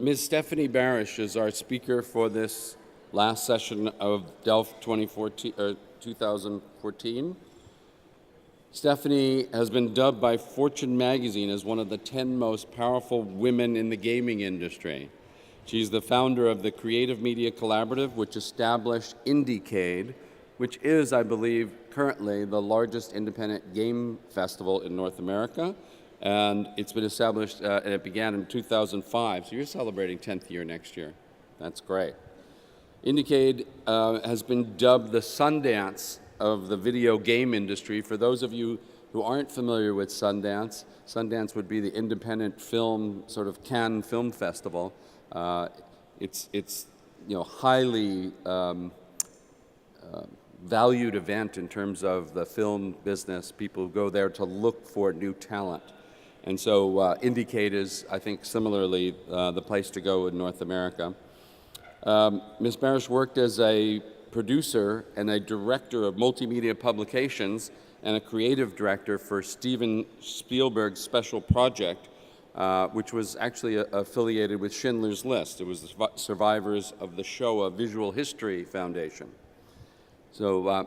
Ms. Stephanie Barish is our speaker for this last session of DELF 2014. Stephanie has been dubbed by Fortune magazine as one of the 10 most powerful women in the gaming industry. She's the founder of the Creative Media Collaborative, which established IndieCade, which is, I believe, currently the largest independent game festival in North America. And it's been established, and it began in 2005, so you're celebrating 10th year next year. That's great. IndieCade has been dubbed the Sundance of the video game industry. For those of you who aren't familiar with Sundance, Sundance would be the independent film, sort of Cannes Film Festival. It's highly valued event in terms of the film business. People go there to look for new talent. And so IndieCade is, I think, similarly the place to go in North America. Ms. Barish worked as a producer and a director of multimedia publications and a creative director for Steven Spielberg's special project, which was actually affiliated with Schindler's List. It was the survivors of the Shoah Visual History Foundation. So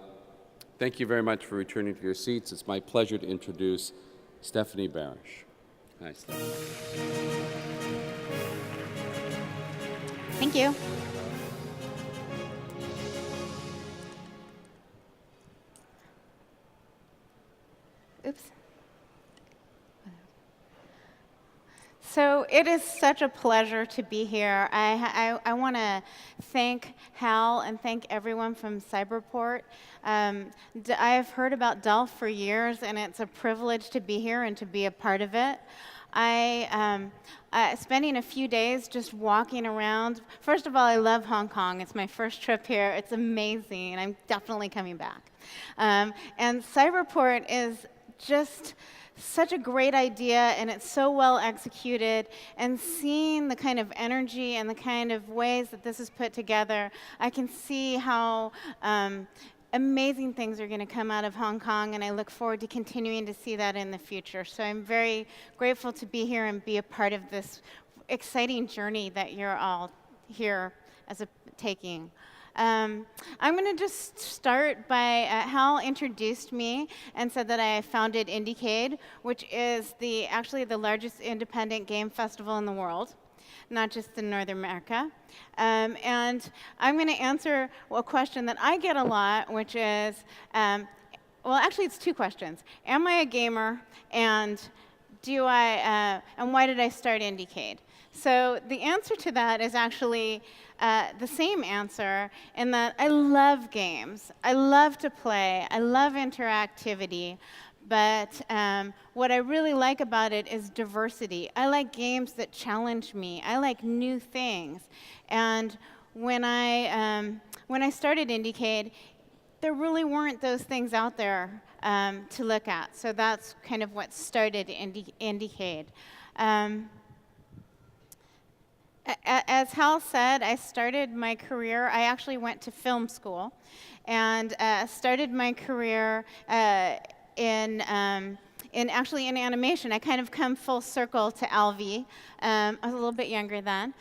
thank you very much for returning to your seats. It's my pleasure to introduce Stephanie Barish. Hi, Stephanie. Thank you. Oops. So it is such a pleasure to be here. I want to thank Hal and thank everyone from Cyberport. I've heard about DELF for years, and it's a privilege to be here and to be a part of it. Spending a few days just walking around. First of all, I love Hong Kong. It's my first trip here. It's amazing, and I'm definitely coming back. And Cyberport is just such a great idea, and it's so well executed, and seeing the kind of energy and the kind of ways that this is put together, I can see how amazing things are going to come out of Hong Kong, and I look forward to continuing to see that in the future. So I'm very grateful to be here and be a part of this exciting journey that you're all here taking. I'm going to just start by Hal introduced me and said that I founded IndieCade, which is actually the largest independent game festival in the world, not just in North America. And I'm going to answer a question that I get a lot, which is, well, actually it's two questions. Am I a gamer, and and why did I start IndieCade? So the answer to that is actually the same answer, in that I love games. I love to play. I love interactivity. But what I really like about it is diversity. I like games that challenge me. I like new things. And when I started IndieCade, there really weren't those things out there to look at. So that's kind of what started IndieCade. As Hal said, I started my career, I actually went to film school, and started my career in animation. I kind of come full circle to Alvi. I was a little bit younger then.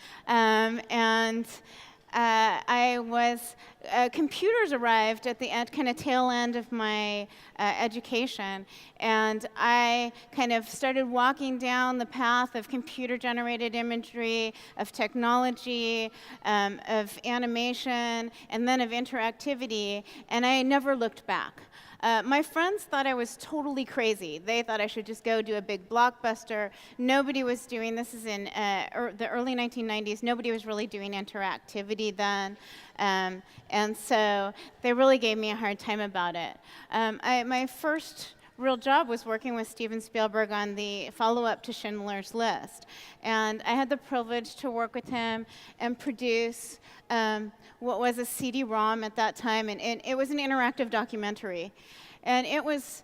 Computers arrived at the kind of tail end of my education, and I kind of started walking down the path of computer-generated imagery, of technology, of animation, and then of interactivity, and I never looked back. My friends thought I was totally crazy. They thought I should just go do a big blockbuster. Nobody was doing, this is in the early 1990s, nobody was really doing interactivity then. And so they really gave me a hard time about it. My first real job was working with Steven Spielberg on the follow-up to Schindler's List. And I had the privilege to work with him and produce what was a CD-ROM at that time, and it was an interactive documentary. And it was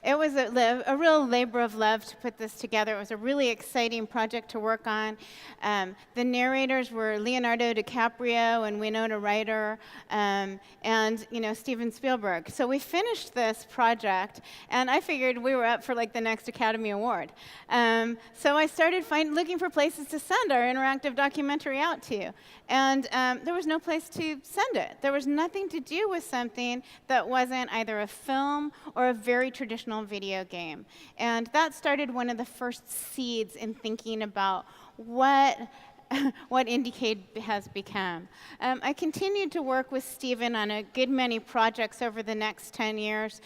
it was a real labor of love to put this together. It was a really exciting project to work on. The narrators were Leonardo DiCaprio and Winona Ryder, and Steven Spielberg. So we finished this project, and I figured we were up for like the next Academy Award. So I started looking for places to send our interactive documentary out to, and there was no place to send it. There was nothing to do with something that wasn't either a film or a very traditional video game. And that started one of the first seeds in thinking about what IndieCade has become. I continued to work with Steven on a good many projects over the next 10 years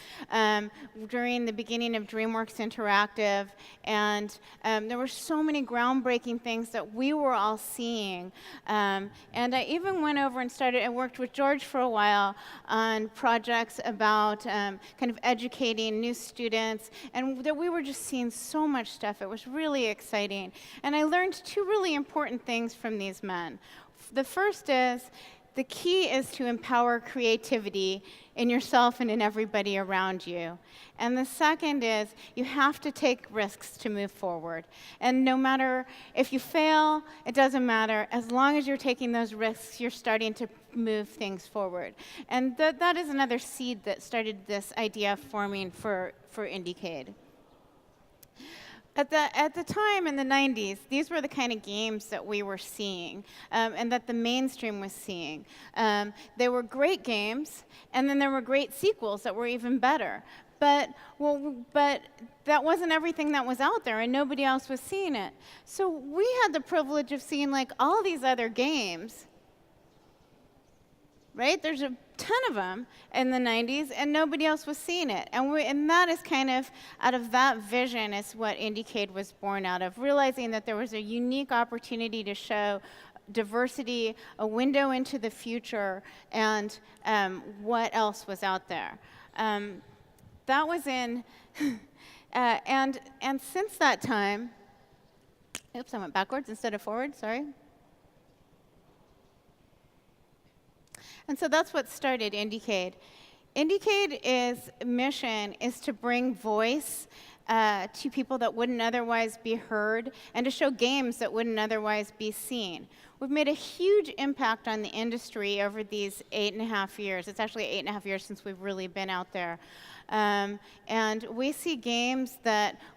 during the beginning of DreamWorks Interactive, and there were so many groundbreaking things that we were all seeing. And I even went over and worked with George for a while on projects about kind of educating new students, and that we were just seeing so much stuff. It was really exciting. And I learned two really important things from these men. The first is, the key is to empower creativity in yourself and in everybody around you. And the second is, you have to take risks to move forward. And no matter if you fail, it doesn't matter. As long as you're taking those risks, you're starting to move things forward. And that is another seed that started this idea forming for IndieCade. At the time in the 90s, these were the kind of games that we were seeing, and that the mainstream was seeing. They were great games, and then there were great sequels that were even better. But that wasn't everything that was out there, and nobody else was seeing it. So we had the privilege of seeing like all these other games, right? There's a ton of them in the 90s, and nobody else was seeing it. And that is kind of, out of that vision is what IndieCade was born out of, realizing that there was a unique opportunity to show diversity, a window into the future, and what else was out there. That was in, and since that time, oops, I went backwards instead of forward, sorry. And so that's what started IndieCade. IndieCade's mission is to bring voice to people that wouldn't otherwise be heard, and to show games that wouldn't otherwise be seen. We've made a huge impact on the industry over these 8.5 years. It's actually 8.5 years since we've really been out there. And we see games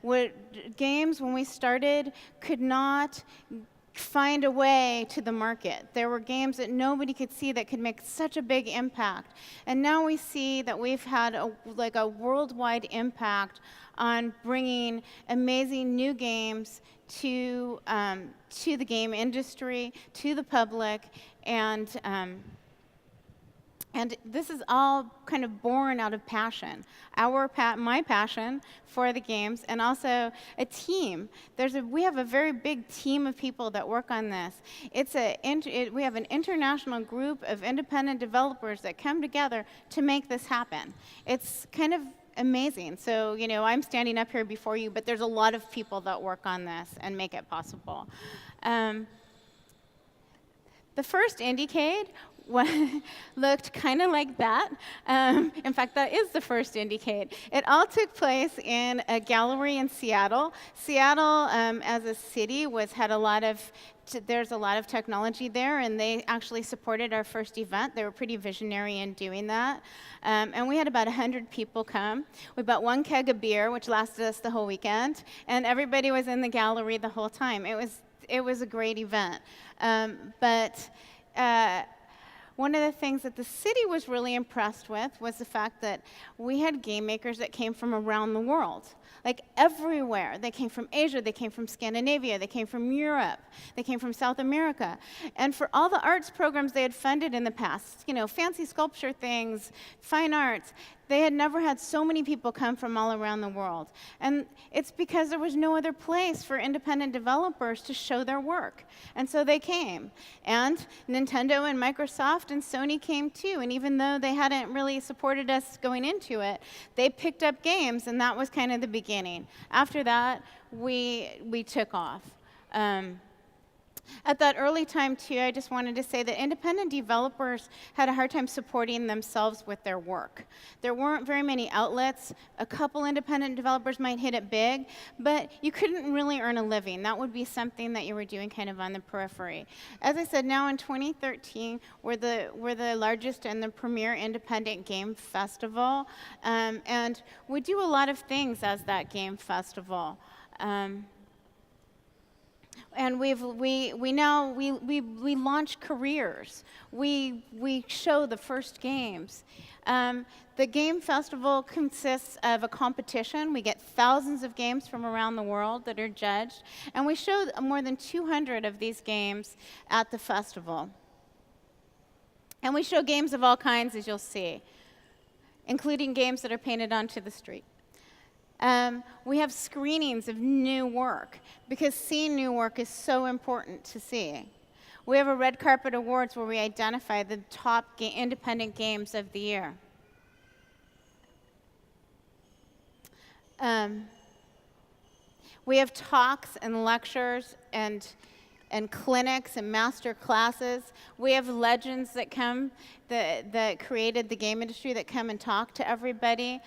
when we started, could not find a way to the market. There were games that nobody could see that could make such a big impact. And now we see that we've had a worldwide impact on bringing amazing new games to the game industry, to the public, and this is all kind of born out of passion. My passion for the games, and also a team. We have a very big team of people that work on this. We have an international group of independent developers that come together to make this happen. It's kind of amazing. So, I'm standing up here before you, but there's a lot of people that work on this and make it possible. The first IndieCade looked kind of like that. In fact, that is the first IndieCade. It all took place in a gallery in Seattle. Seattle, as a city, there's a lot of technology there, and they actually supported our first event. They were pretty visionary in doing that. And we had about 100 people come. We bought 1 keg of beer, which lasted us the whole weekend, and everybody was in the gallery the whole time. It was a great event. One of the things that the city was really impressed with was the fact that we had game makers that came from around the world, like everywhere. They came from Asia, they came from Scandinavia, they came from Europe, they came from South America. And for all the arts programs they had funded in the past, fancy sculpture things, fine arts, they had never had so many people come from all around the world. And it's because there was no other place for independent developers to show their work. And so they came. And Nintendo and Microsoft and Sony came too. And even though they hadn't really supported us going into it, they picked up games, and that was kind of the beginning. After that, we took off. At that early time, too, I just wanted to say that independent developers had a hard time supporting themselves with their work. There weren't very many outlets. A couple independent developers might hit it big, but you couldn't really earn a living. That would be something that you were doing kind of on the periphery. As I said, now in 2013, we're the largest and the premier independent game festival, and we do a lot of things as that game festival. And we launch careers. We show the first games. The game festival consists of a competition. We get thousands of games from around the world that are judged, and we show more than 200 of these games at the festival. And we show games of all kinds, as you'll see, including games that are painted onto the street. We have screenings of new work, because seeing new work is so important to see. We have a red carpet awards where we identify the top independent games of the year. We have talks and lectures and clinics and master classes. We have legends that come, that created the game industry, that come and talk to everybody.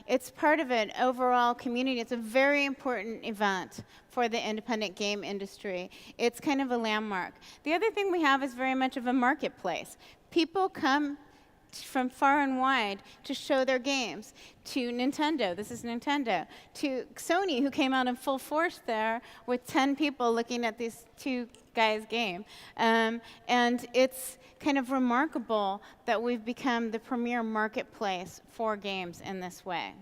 It's part of an overall community. It's a very important event for the independent game industry. It's kind of a landmark. The other thing we have is very much of a marketplace. People come from far and wide to show their games, to Nintendo, this is Nintendo, to Sony, who came out in full force there with 10 people looking at these two guys' game. And it's kind of remarkable that we've become the premier marketplace for games in this way.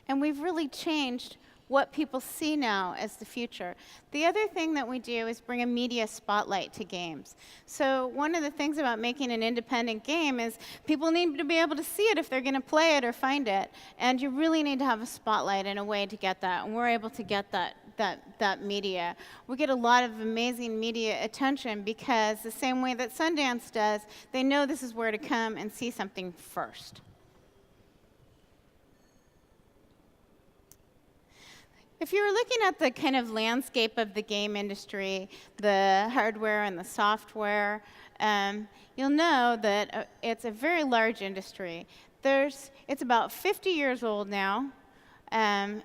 And we've really changed what people see now as the future. The other thing that we do is bring a media spotlight to games. So one of the things about making an independent game is people need to be able to see it if they're going to play it or find it. And you really need to have a spotlight and a way to get that. And we're able to get that media. We get a lot of amazing media attention because the same way that Sundance does, they know this is where to come and see something first. If you were looking at the kind of landscape of the game industry, the hardware and the software, you'll know that it's a very large industry. It's about 50 years old now, and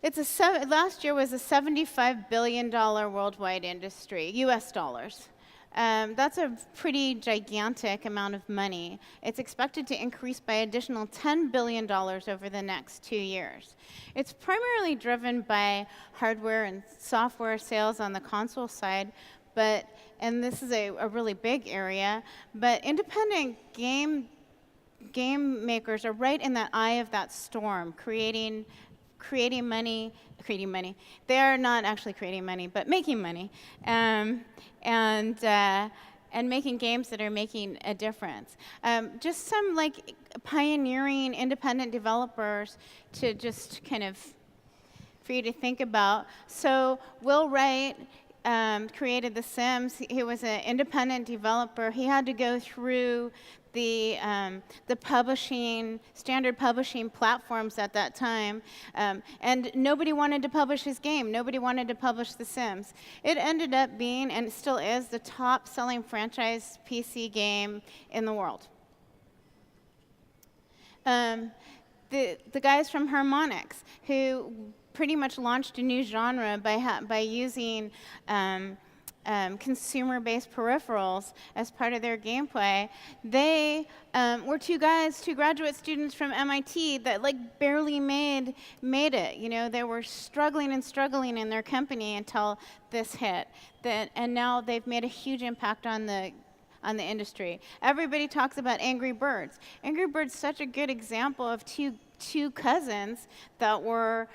last year was a $75 billion worldwide industry, US dollars. That's a pretty gigantic amount of money. It's expected to increase by an additional $10 billion over the next 2 years. It's primarily driven by hardware and software sales on the console side, and this is a really big area, but independent game makers are right in the eye of that storm, creating money. They are not actually creating money, but making money, and making games that are making a difference. Just some like pioneering independent developers to just kind of for you to think about. So Will Wright created The Sims. He was an independent developer. He had to go through the standard publishing platforms at that time, and nobody wanted to publish his game. Nobody wanted to publish The Sims. It ended up being, and it still is, the top-selling franchise PC game in the world. The guys from Harmonix, who pretty much launched a new genre by using consumer-based peripherals as part of their gameplay. They were two graduate students from MIT that like barely made it. You know, they were struggling in their company until this hit. And now they've made a huge impact on the industry. Everybody talks about Angry Birds. Angry Birds is such a good example of two cousins that were,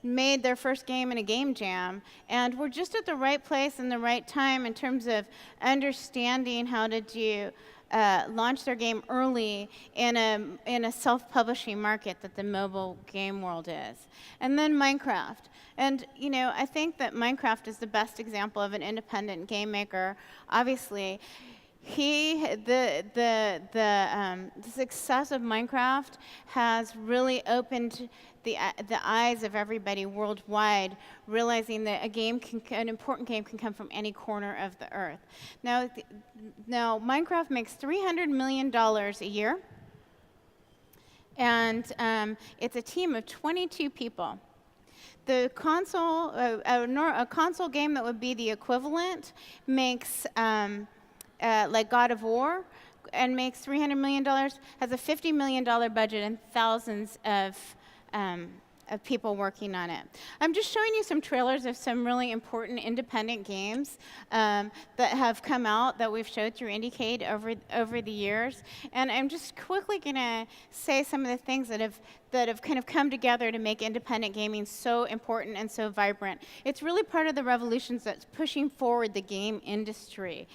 made their first game in a game jam, and were just at the right place and the right time in terms of understanding how to launch their game early in a self-publishing market that the mobile game world is. And then Minecraft. And I think that Minecraft is the best example of an independent game maker. Obviously, the success of Minecraft has really opened the eyes of everybody worldwide, realizing that an important game can come from any corner of the earth. Now, Minecraft makes $300 million a year, and it's a team of 22 people. The console, a console game that would be the equivalent, makes like God of War, and makes $300 million, has a $50 million budget and thousands of people working on it. I'm just showing you some trailers of some really important independent games that have come out that we've showed through IndieCade over the years. And I'm just quickly going to say some of the things that have kind of come together to make independent gaming so important and so vibrant. It's really part of the revolutions that's pushing forward the game industry.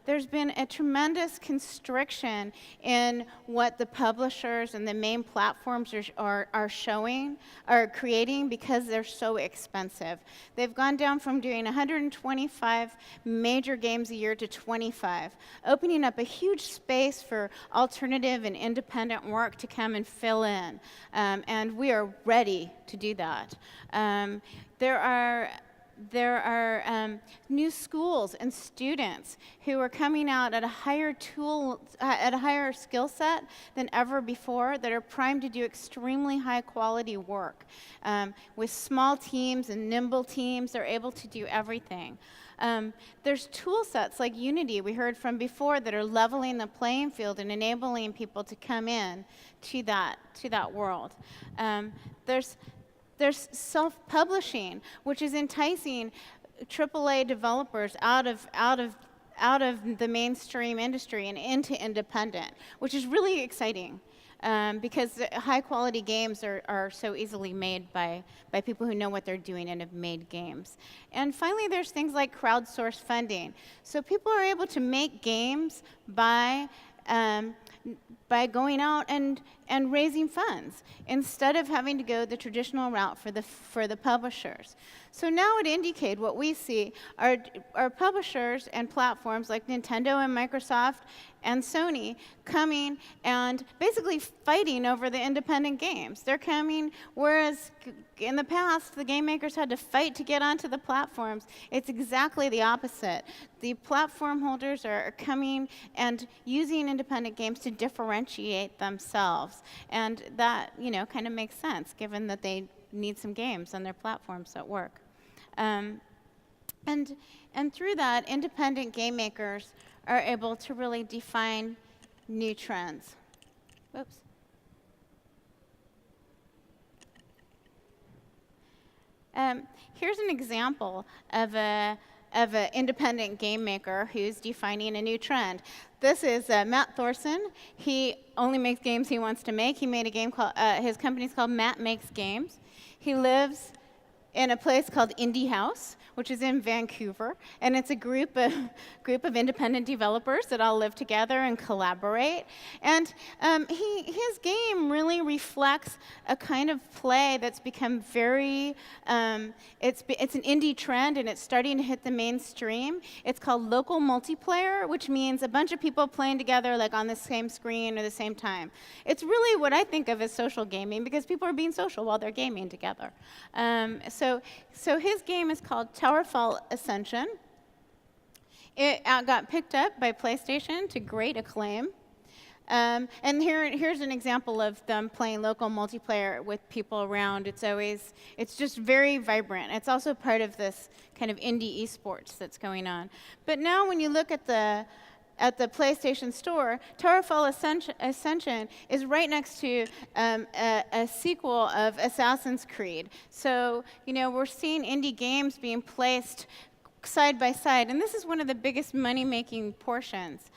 There's been a tremendous constriction in what the publishers and the main platforms are creating because they're so expensive. They've gone down from doing 125 major games a year to 25, opening up a huge space for alternative and independent work to come and fill in. And we are ready to do that. There are new schools and students who are coming out at a higher skill set than ever before, that are primed to do extremely high quality work. With small teams and nimble teams, they're able to do everything. There's tool sets like Unity we heard from before that are leveling the playing field and enabling people to come in to that world. There's self-publishing, which is enticing AAA developers out of the mainstream industry and into independent, which is really exciting. Because high-quality games are so easily made by people who know what they're doing and have made games. And finally, there's things like crowdsource funding. So people are able to make games by going out and raising funds instead of having to go the traditional route for the publishers. So now at IndieCade, what we see are publishers and platforms like Nintendo and Microsoft and Sony coming and basically fighting over the independent games. They're coming, whereas in the past, the game makers had to fight to get onto the platforms. It's exactly the opposite. The platform holders are coming and using independent games to differentiate themselves. And that, kind of makes sense, given that they need some games on their platforms that work. And through that, independent game makers are able to really define new trends. Whoops. Here's an example of an independent game maker who's defining a new trend. This is Matt Thorson. He only makes games he wants to make. He made a game called, his company's called Matt Makes Games. He lives in a place called Indie House, which is in Vancouver, and it's a group of independent developers that all live together and collaborate. And his game really reflects a kind of play that's become very, it's an indie trend, and it's starting to hit the mainstream. It's called local multiplayer, which means a bunch of people playing together like on the same screen or the same time. It's really what I think of as social gaming, because people are being social while they're gaming together. So his game is called Towerfall Ascension. It got picked up by PlayStation to great acclaim. And here's an example of them playing local multiplayer with people around. It's just very vibrant. It's also part of this kind of indie esports that's going on. But now when you look at the PlayStation Store, Towerfall Ascension is right next to a sequel of Assassin's Creed. So, we're seeing indie games being placed side by side, and this is one of the biggest money-making portions.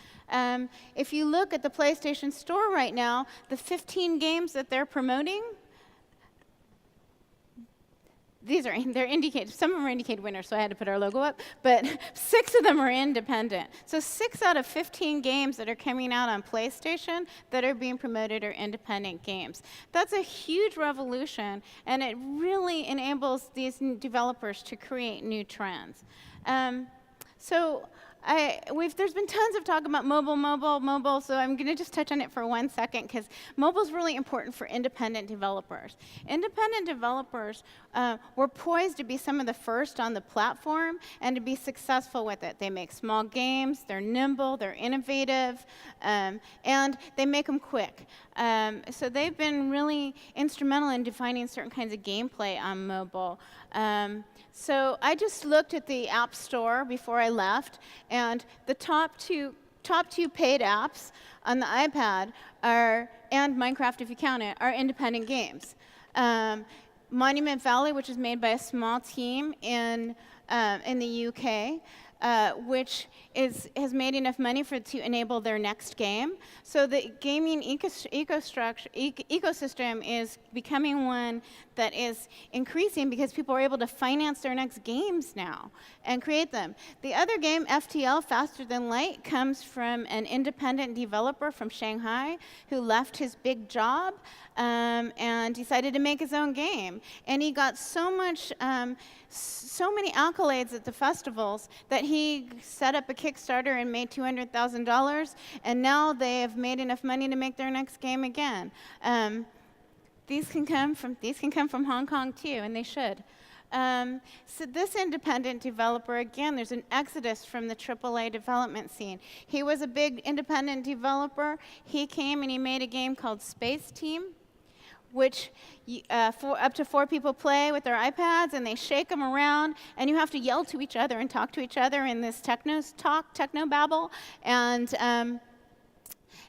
If you look at the PlayStation Store right now, the 15 games that they're promoting, they're IndieCade. Some of them are IndieCade winners, so I had to put our logo up. But 6 of them are independent. So 6 out of 15 games that are coming out on PlayStation that are being promoted are independent games. That's a huge revolution, and it really enables these developers to create new trends. there's been tons of talk about mobile, so I'm going to just touch on it for 1 second, because mobile is really important for independent developers. Independent developers were poised to be some of the first on the platform and to be successful with it. They make small games, they're nimble, they're innovative, and they make them quick. So they've been really instrumental in defining certain kinds of gameplay on mobile. So I just looked at the App Store before I left, and the top two paid apps on the iPad and Minecraft if you count it, are independent games. Monument Valley, which is made by a small team in the UK, which has made enough money to enable their next game. So the gaming ecosystem is becoming one that is increasing because people are able to finance their next games now and create them. The other game, Ftl Faster Than Light, comes from an independent developer from Shanghai who left his big job and decided to make his own game. And he got so many accolades at the festivals that he set up a Kickstarter and made $200,000, and now they have made enough money to make their next game again. These can come from Hong Kong too, and they should. So this independent developer, again, there's an exodus from the AAA development scene. He was a big independent developer. He came and he made a game called Space Team, which up to 4 people play with their iPads, and they shake them around, and you have to yell to each other and talk to each other in this techno babble.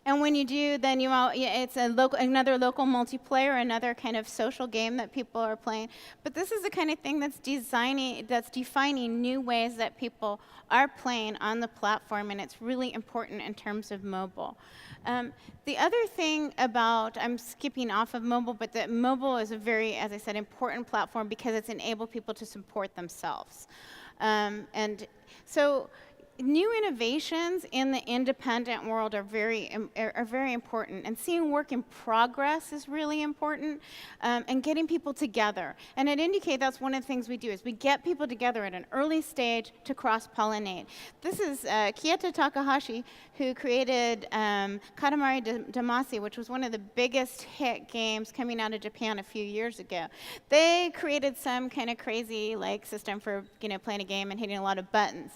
And when you do, then it's another local multiplayer, another kind of social game that people are playing. But this is the kind of thing that's defining new ways that people are playing on the platform, and it's really important in terms of mobile. The other thing I'm skipping off of mobile, but that mobile is a very, as I said, important platform because it's enabled people to support themselves. And so new innovations in the independent world are very important, and seeing work in progress is really important, and getting people together. And at IndieCade, that's one of the things we do, is we get people together at an early stage to cross-pollinate. This is Kieta Takahashi, who created Katamari Damacy, which was one of the biggest hit games coming out of Japan a few years ago. They created some kind of crazy system for playing a game and hitting a lot of buttons.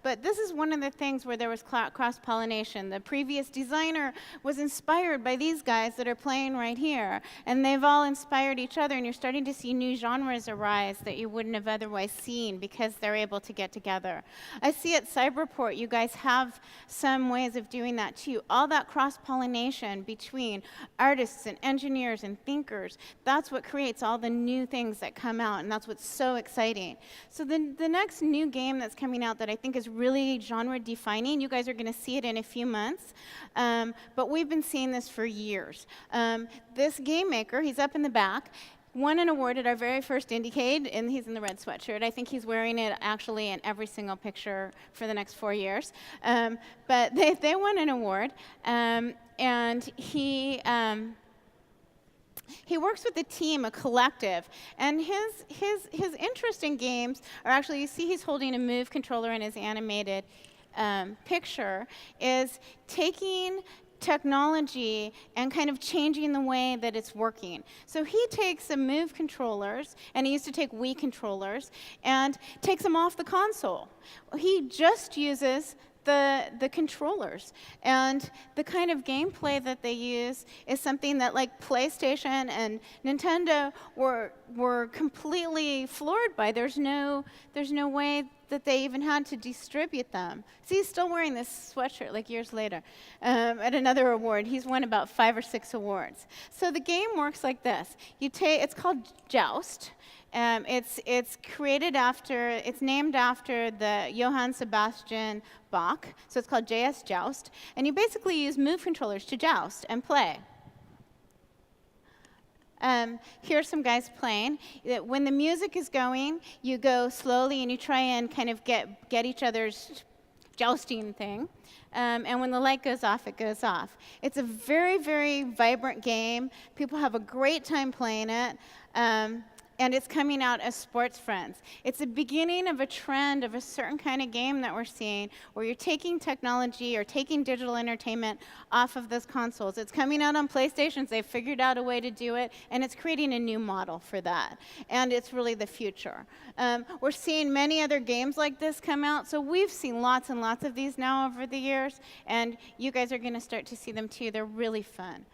But this is one of the things where there was cross-pollination. The previous designer was inspired by these guys that are playing right here, and they've all inspired each other, and you're starting to see new genres arise that you wouldn't have otherwise seen because they're able to get together. I see at Cyberport you guys have some ways of doing that too. All that cross-pollination between artists and engineers and thinkers, that's what creates all the new things that come out, and that's what's so exciting. So the next new game that's coming out that I think is really genre defining, you guys are going to see it in a few months, but we've been seeing this for years. This game maker, he's up in the back, won an award at our very first IndieCade, and he's in the red sweatshirt. I think he's wearing it actually in every single picture for the next 4 years. But they won an award, and he works with a team, a collective, and his interest in games are actually, you see he's holding a Move controller in his animated picture, is taking technology and kind of changing the way that it's working. So he takes some Move controllers, and he used to take Wii controllers, and takes them off the console. He just uses the controllers, and the kind of gameplay that they use is something that PlayStation and Nintendo were completely floored by. There's no way that they even had to distribute them. See, he's still wearing this sweatshirt years later at another award. He's won about 5 or 6 awards. So the game works like this. It's called Joust. It's named after the Johann Sebastian Bach, so it's called JS Joust, and you basically use Move controllers to joust and play. Here are some guys playing. When the music is going, you go slowly and you try and kind of get each other's jousting thing. And when the light goes off, it goes off. It's a very, very vibrant game. People have a great time playing it. and it's coming out as Sports Friends. It's the beginning of a trend of a certain kind of game that we're seeing, where you're taking technology or taking digital entertainment off of those consoles. It's coming out on PlayStations. They've figured out a way to do it, and it's creating a new model for that. And it's really the future. We're seeing many other games like this come out, so we've seen lots and lots of these now over the years, and you guys are going to start to see them too. They're really fun.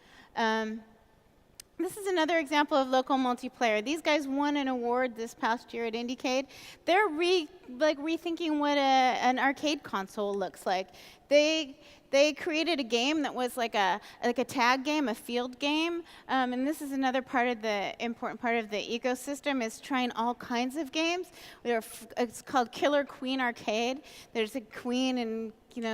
This is another example of local multiplayer. These guys won an award this past year at IndieCade. They're rethinking what an arcade console looks like. They created a game that was like a tag game, a field game, and this is another part of the important part of the ecosystem, is trying all kinds of games. It's called Killer Queen Arcade. There's a queen and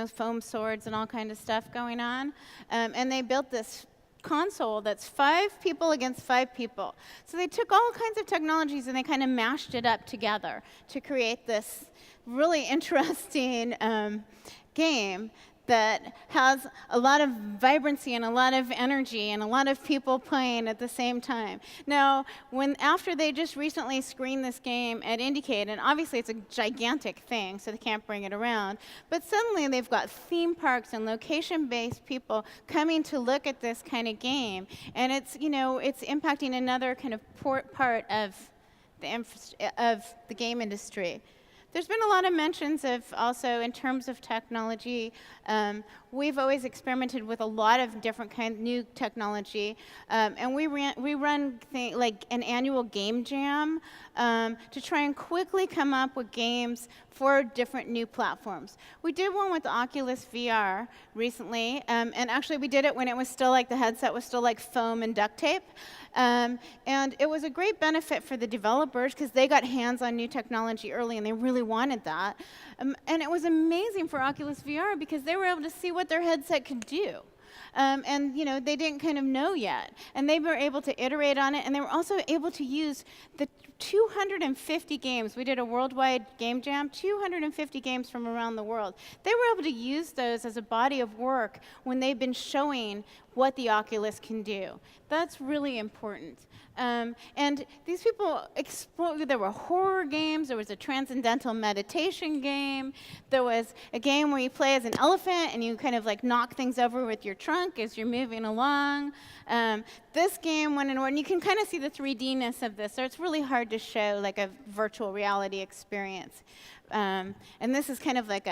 foam swords and all kinds of stuff going on, and they built this console that's 5 people against 5 people. So they took all kinds of technologies and they kind of mashed it up together to create this really interesting game that has a lot of vibrancy and a lot of energy and a lot of people playing at the same time. Now, after they just recently screened this game at IndieCade, and obviously it's a gigantic thing, so they can't bring it around, but suddenly they've got theme parks and location-based people coming to look at this kind of game, and it's impacting another kind of part of the game industry. There's been a lot of mentions of also in terms of technology. We've always experimented with a lot of different new technology, and we run like an annual game jam to try and quickly come up with games for different new platforms. We did one with the Oculus Vr recently, and actually we did it when it was still like the headset was still like foam and duct tape. And it was a great benefit for the developers because they got hands on new technology early and they really wanted that. And it was amazing for Oculus VR because they were able to see what their headset could do. And they didn't kind of know yet. And they were able to iterate on it, and they were also able to use the 250 games. We did a worldwide game jam, 250 games from around the world. They were able to use those as a body of work when they've been showing what the Oculus can do. That's really important. And these people explored, there were horror games, there was a transcendental meditation game, there was a game where you play as an elephant and you kind of like knock things over with your trunk as you're moving along. This game went in order, and you can kind of see the 3D-ness of this, so it's really hard to show like a virtual reality experience. And this is kind of like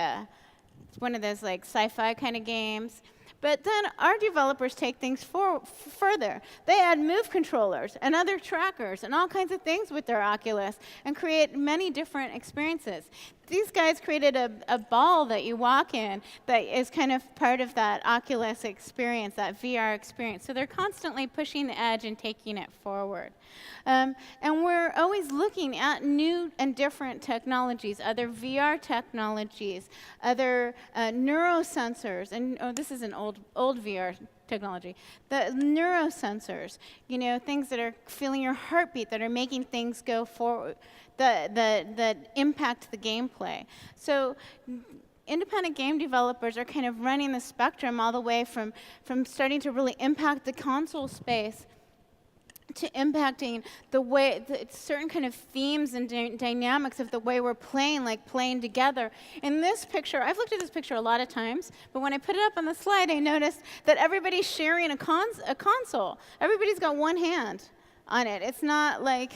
one of those like sci-fi kind of games. But then our developers take things further. They add move controllers and other trackers and all kinds of things with their Oculus and create many different experiences. These guys created a ball that you walk in that is kind of part of that Oculus experience, that VR experience. So they're constantly pushing the edge and taking it forward. And we're always looking at new and different technologies, other VR technologies, other neurosensors. And this is an old VR technology. The neurosensors, things that are feeling your heartbeat, that are making things go forward, that impact the gameplay. So independent game developers are kind of running the spectrum all the way from starting to really impact the console space to impacting certain kind of themes and dynamics of the way we're playing, like playing together. In this picture, I've looked at this picture a lot of times, but when I put it up on the slide, I noticed that everybody's sharing a console. Everybody's got one hand on it. It's not like...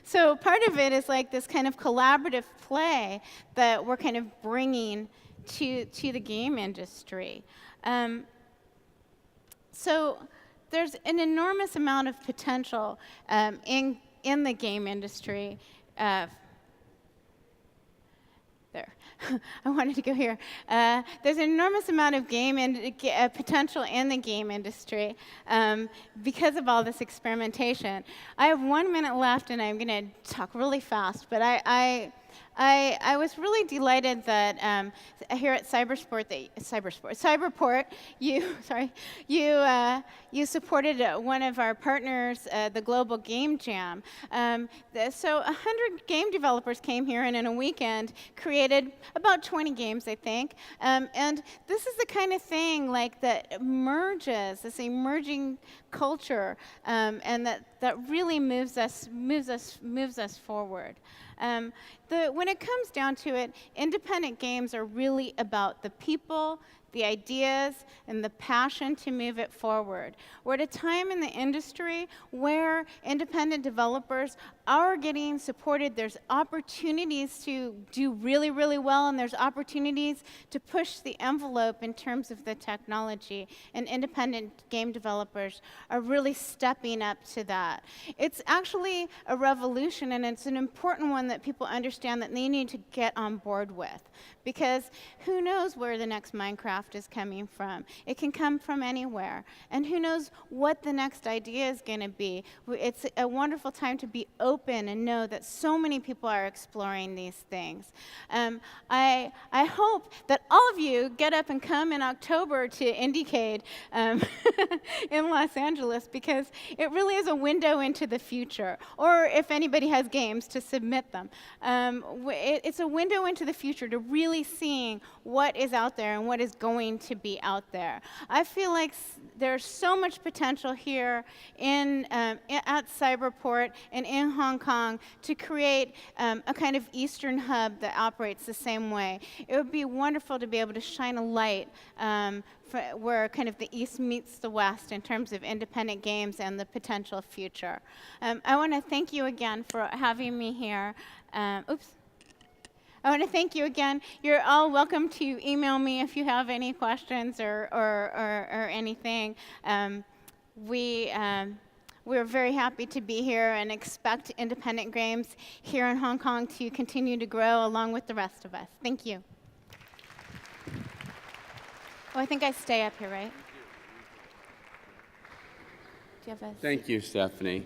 So part of it is like this kind of collaborative play that we're kind of bringing to the game industry. So there's an enormous amount of potential in the game industry. There. I wanted to go here. There's an enormous amount of potential in the game industry because of all this experimentation. I have 1 minute left, and I'm going to talk really fast, but I was really delighted that here at Cyberport, you supported one of our partners, the Global Game Jam. So 100 game developers came here and in a weekend created about 20 games, I think. And this is the kind of thing like that merges, this emerging culture, and that really moves us forward. When it comes down to it, independent games are really about the people, the ideas, and the passion to move it forward. We're at a time in the industry where independent developers are getting supported. There's opportunities to do really, really well, and there's opportunities to push the envelope in terms of the technology, and independent game developers are really stepping up to that. It's actually a revolution, and it's an important one that people understand that they need to get on board with, because who knows where the next Minecraft is coming from. It can come from anywhere, and who knows what the next idea is going to be. It's a wonderful time to be open and know that so many people are exploring these things. I hope that all of you get up and come in October to IndieCade in Los Angeles, because it really is a window into the future, or if anybody has games, to submit them. It's a window into the future to really seeing what is out there and what is going to be out there. I feel like there's so much potential here at Cyberport and in Hong Kong to create a kind of Eastern hub that operates the same way. It would be wonderful to be able to shine a light where kind of the East meets the West in terms of independent games and the potential future. I want to thank you again for having me here. I want to thank you again. You're all welcome to email me if you have any questions or anything. We're very happy to be here and expect independent games here in Hong Kong to continue to grow along with the rest of us. Thank you. Oh, I think I stay up here, right? Do you have a... Thank you, Stephanie.